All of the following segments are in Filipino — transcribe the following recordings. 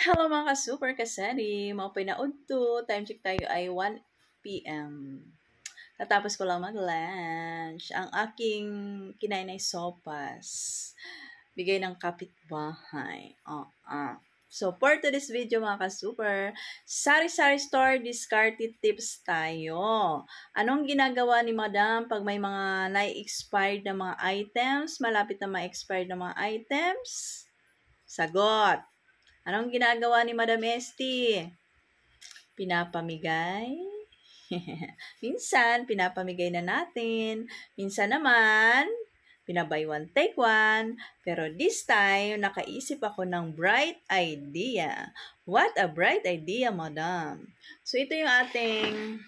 Hello mga ka-super kasari, mga pinaudto, time check tayo ay 1 p.m. Tatapos ko lang mag-lunch. Ang aking kinain ay sopas. Bigay ng kapitbahay. So, for today's video mga ka-super, sari-sari store discarded tips tayo. Anong ginagawa ni Madam pag may mga na-expired na mga items, malapit na ma-expired na mga items? Sagot! Anong ginagawa ni Madam Esti? Pinapamigay? Minsan, pinapamigay na natin. Minsan naman, pinabuy one, take one. Pero this time, nakaisip ako ng bright idea. What a bright idea, Madam. So, ito yung ating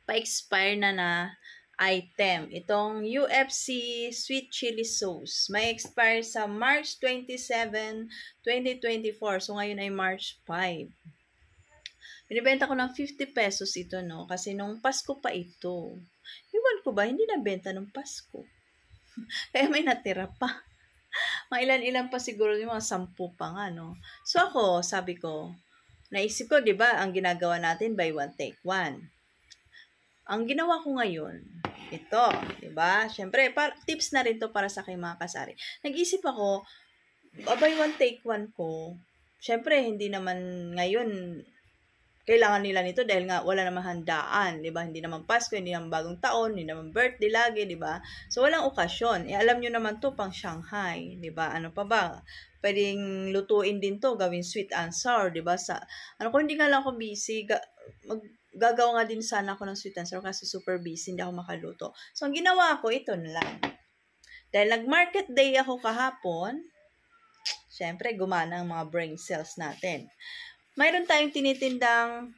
pa-expire na item. Itong UFC Sweet Chili Sauce. May expire sa March 27, 2024. So, ngayon ay March 5. Binibenta ko ng 50 pesos ito, no? Kasi nung Pasko pa ito. Iwan ko ba, hindi nabenta nung Pasko. Kaya may natira pa. Mga ilan-ilan pa siguro, yung mga 10 pa nga, no? So, ako, sabi ko, naisip ko, di ba, ang ginagawa natin, buy one, take one. Ang ginawa ko ngayon, ito, 'di ba? Syempre, tips na rin 'to para sa aking mga kasari. Nag-isip ako, buy one take one ko. Syempre, hindi naman ngayon kailangan nila nito dahil nga wala namang handaan, 'di ba? Hindi naman Pasko, hindi naman bagong taon, hindi naman birthday lagi, 'di ba? So walang okasyon. Alam niyo naman 'to pang Shanghai, 'di ba? Ano pa ba? Pwedeng lutuin din 'to, gawin sweet and sour, 'di ba? Kung hindi nga lang ako busy, gagawa nga din sana ako ng sweet and sour kasi super busy, hindi ako makaluto. So, ang ginawa ko, ito na lang. Dahil nag-market day ako kahapon, syempre, gumana ang mga brain cells natin. Mayroon tayong tinitindang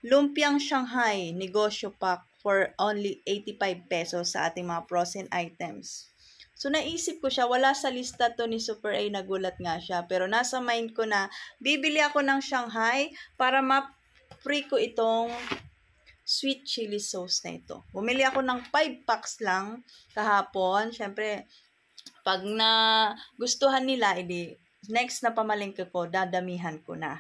lumpiang Shanghai negosyo pack for only 85 pesos sa ating mga frozen items. So, naisip ko siya, wala sa lista to ni Super A, nagulat nga siya. Pero nasa mind ko na, bibili ako ng Shanghai para free ko itong sweet chili sauce na ito. Bumili ako ng 5 packs lang kahapon. Siyempre, pag na gustuhan nila, next na pamalengke ko, dadamihan ko na.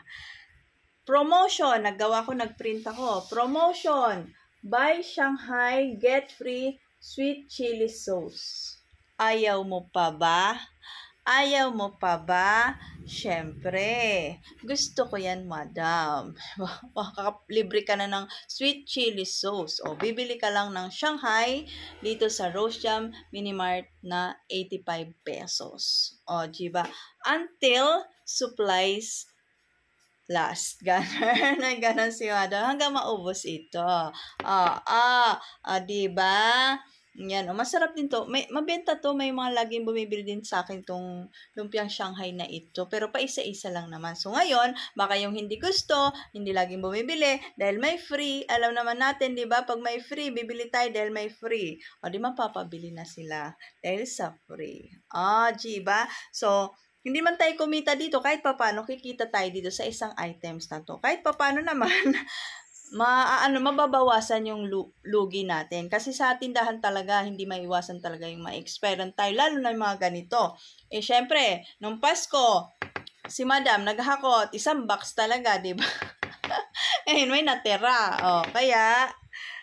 Promotion, nagprint ako. Promotion, buy Shanghai, get free sweet chili sauce. Ayaw mo pa ba? Ayaw mo pa ba? Siyempre, gusto ko yan, Madam. Libre ka na ng sweet chili sauce. O, bibili ka lang ng Shanghai dito sa Rose Jam Minimart na 85 pesos. O, diba? Until supplies last. Ganon si Madam. Hanggang maubos ito. Diba? Yan, masarap din to. Mabenta to, may mga laging bumibili din sa akin tong lumpiang Shanghai na ito. Pero pa isa-isa lang naman. So ngayon, baka yung hindi gusto, hindi laging bumibili dahil may free. Alam naman natin, di ba? Pag may free, bibili tayo dahil may free. O di mapapabili na sila dahil sa free. Di ba? So, hindi man tayo kumita dito, kahit papano kikita tayo dito sa isang items na to. Kahit papano naman, mababawasan yung lugi natin. Kasi sa tindahan talaga, hindi maiwasan talaga yung ma-expirean tayo, lalo na yung mga ganito. Syempre, nung Pasko, si Madam naghakot, isang box talaga, di ba? May natira. Kaya,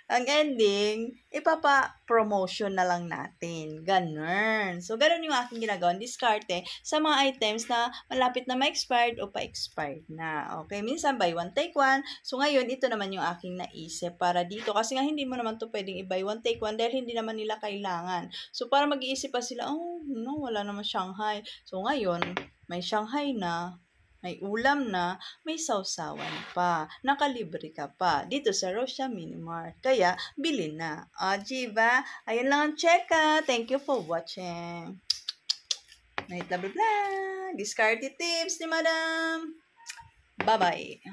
ang ending, ipapa-promotion na lang natin. Ganun. So, ganun yung aking ginagawa. Diskarte sa mga items na malapit na ma-expired o pa-expired na. Okay? Minsan, buy one, take one. So, ngayon, ito naman yung aking naisip para dito. Kasi nga, hindi mo naman to pwedeng i-buy one, take one dahil hindi naman nila kailangan. So, para mag-iisip pa sila, wala naman Shanghai. So, ngayon, may Shanghai na, may ulam na, may sausawan pa, nakalibre ka pa dito sa Rose Jam Minimart. Kaya, bili na. Diba? Ayun lang ang checka. Thank you for watching. Night blah blah blah. Discarded tips ni Madam. Bye-bye.